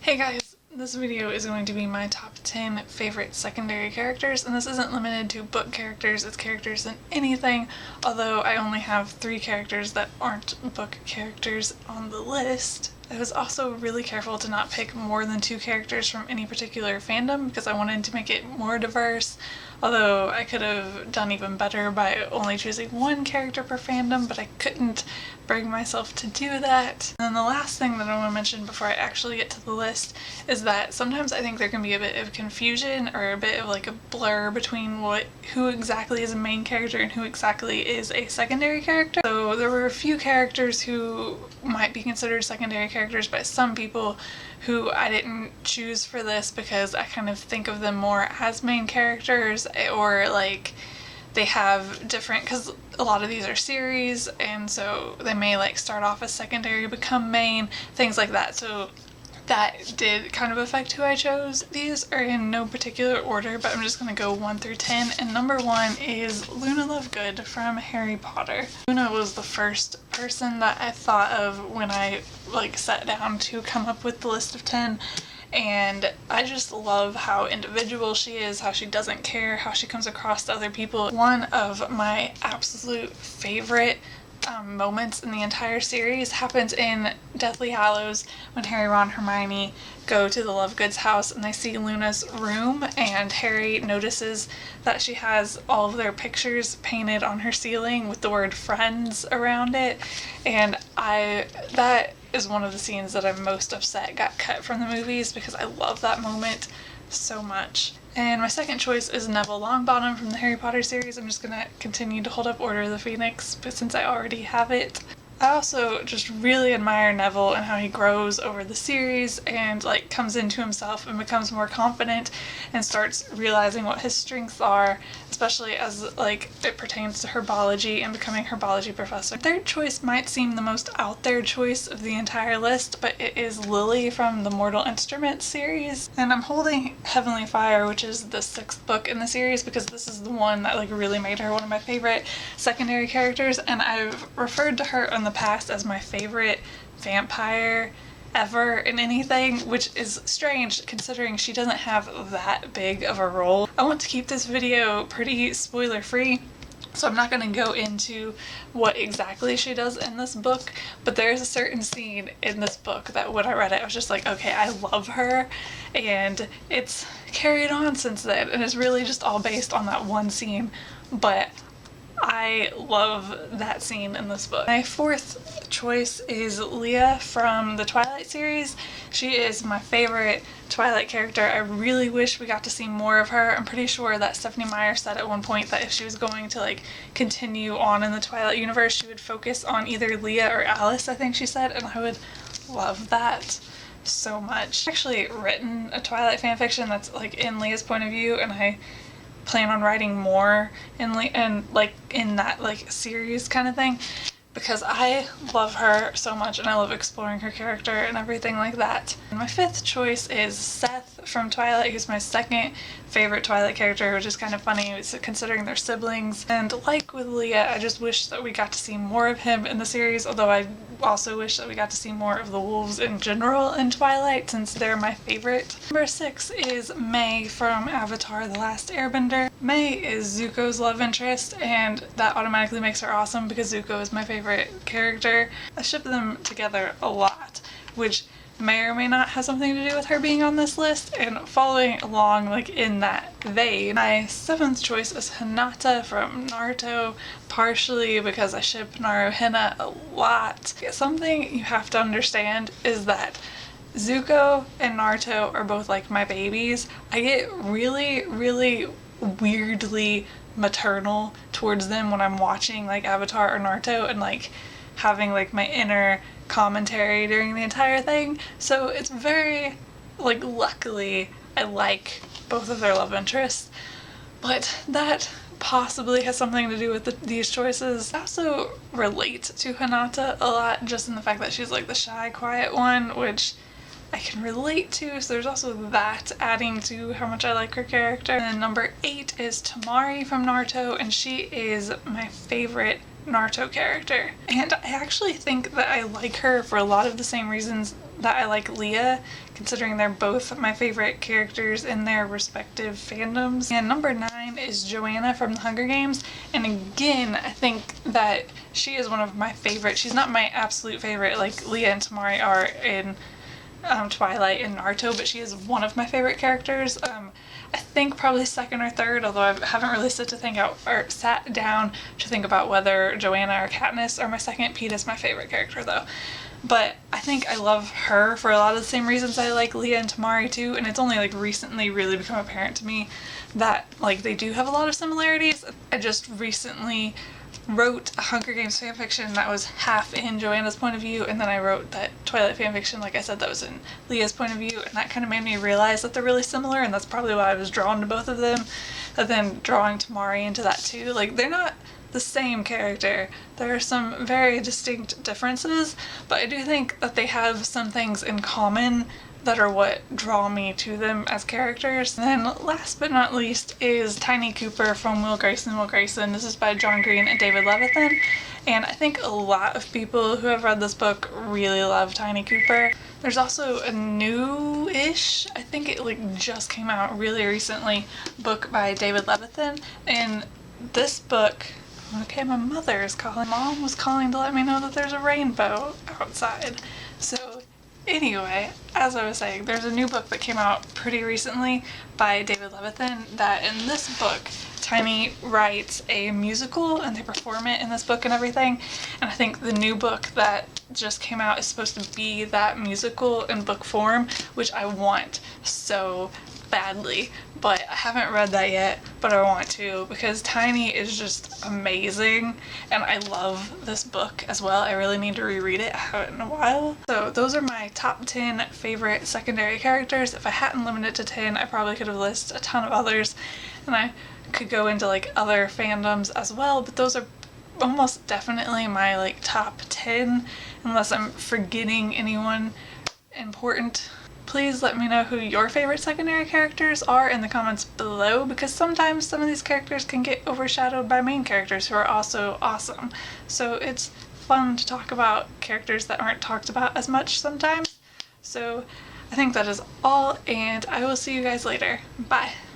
Hey guys, this video is going to be my top 10 favorite secondary characters, and this isn't limited to book characters, it's characters in anything, although I only have 3 characters that aren't book characters on the list. I was also really careful to not pick more than 2 characters from any particular fandom because I wanted to make it more diverse, although I could have done even better by only choosing 1 character per fandom, but I couldn't bring myself to do that. And then the last thing that I want to mention before I actually get to the list is that sometimes I think there can be a bit of confusion or a bit of like a blur between who exactly is a main character and who exactly is a secondary character. So there were a few characters who might be considered secondary characters by some people who I didn't choose for this because I kind of think of them more as main characters, or like they have different, because a lot of these are series and so they may like start off as secondary, become main, things like that. So that did kind of affect who I chose. These are in no particular order, but I'm just gonna go 1 through 10, and number 1 is Luna Lovegood from Harry Potter. Luna was the first person that I thought of when I like sat down to come up with the list of 10, and I just love how individual she is, how she doesn't care, how she comes across to other people. One of my absolute favorite moments in the entire series happens in Deathly Hallows when Harry, Ron, Hermione go to the Lovegoods house and they see Luna's room, and Harry notices that she has all of their pictures painted on her ceiling with the word friends around it, and that is one of the scenes that I'm most upset got cut from the movies because I love that moment so much. And my second choice is Neville Longbottom from the Harry Potter series. I'm just gonna continue to hold up Order of the Phoenix, but since I already have it. I also just really admire Neville and how he grows over the series and like comes into himself and becomes more confident and starts realizing what his strengths are, especially as like it pertains to herbology and becoming herbology professor. Third choice might seem the most out there choice of the entire list, but it is Lily from the Mortal Instruments series. And I'm holding Heavenly Fire, which is the 6th book in the series, because this is the one that like really made her one of my favorite secondary characters, and I've referred to her in the past as my favorite vampire ever in anything, which is strange considering she doesn't have that big of a role. I want to keep this video pretty spoiler free, so I'm not going to go into what exactly she does in this book, but there's a certain scene in this book that when I read it I was just like, okay, I love her, and it's carried on since then, and it's really just all based on that one scene, but I love that scene in this book. My 4th choice is Leah from the Twilight series. She is my favorite Twilight character. I really wish we got to see more of her. I'm pretty sure that Stephenie Meyer said at one point that if she was going to like continue on in the Twilight universe, she would focus on either Leah or Alice, I think she said, and I would love that so much. I've actually written a Twilight fanfiction that's like in Leah's point of view, and I plan on writing more in that like series kind of thing because I love her so much and I love exploring her character and everything like that. And my 5th choice is Seth from Twilight, who's my 2nd favorite Twilight character, which is kind of funny considering they're siblings. And like with Leah, I just wish that we got to see more of him in the series, although I also wish that we got to see more of the wolves in general in Twilight since they're my favorite. Number 6 is May from Avatar: The Last Airbender. May is Zuko's love interest, and that automatically makes her awesome because Zuko is my favorite character. I ship them together a lot, which may or may not have something to do with her being on this list, and following along like in that vein, my 7th choice is Hinata from Naruto, partially because I ship Naru Hina a lot. Something you have to understand is that Zuko and Naruto are both like my babies. I get really, really weirdly maternal towards them when I'm watching like Avatar or Naruto and like having like my inner commentary during the entire thing, so it's very like, luckily I like both of their love interests, but that possibly has something to do with these choices. I also relate to Hinata a lot just in the fact that she's like the shy, quiet one, which I can relate to, so there's also that adding to how much I like her character. And then number 8 is Tamari from Naruto, and she is my favorite Naruto character. And I actually think that I like her for a lot of the same reasons that I like Leah, considering they're both my favorite characters in their respective fandoms. And number 9 is Joanna from the Hunger Games, and again, I think that she is one of my favorites. She's not my absolute favorite like Leah and Tamari are in Twilight and Naruto, but she is one of my favorite characters. I think probably second or third, although I haven't really sat down to think about whether Joanna or Katniss are my second. Peeta's my favorite character though. But I think I love her for a lot of the same reasons I like Leah and Tamari too, and it's only like recently really become apparent to me that like they do have a lot of similarities. I just recently wrote a Hunger Games fanfiction that was half in Joanna's point of view, and then I wrote that Twilight fanfiction, like I said, that was in Leah's point of view, and that kind of made me realize that they're really similar, and that's probably why I was drawn to both of them. And then drawing Tamari into that too, like they're not the same character. There are some very distinct differences, but I do think that they have some things in common that are what draw me to them as characters. And then last but not least is Tiny Cooper from Will Grayson, Will Grayson. This is by John Green and David Levithan, and I think a lot of people who have read this book really love Tiny Cooper. There's also a new-ish, I think it like just came out really recently, book by David Levithan, and this book, okay, my mother is calling. Mom was calling to let me know that there's a rainbow outside. So anyway, as I was saying, there's a new book that came out pretty recently by David Levithan that in this book, Tiny writes a musical and they perform it in this book and everything. And I think the new book that just came out is supposed to be that musical in book form, which I want so badly, but I haven't read that yet, but I want to because Tiny is just amazing and I love this book as well. I really need to reread it. I haven't in a while. So those are my top 10 favorite secondary characters. If I hadn't limited to 10, I probably could have listed a ton of others and I could go into like other fandoms as well, but those are almost definitely my like top 10 unless I'm forgetting anyone important. Please let me know who your favorite secondary characters are in the comments below, because sometimes some of these characters can get overshadowed by main characters who are also awesome. So it's fun to talk about characters that aren't talked about as much sometimes. So I think that is all, and I will see you guys later. Bye!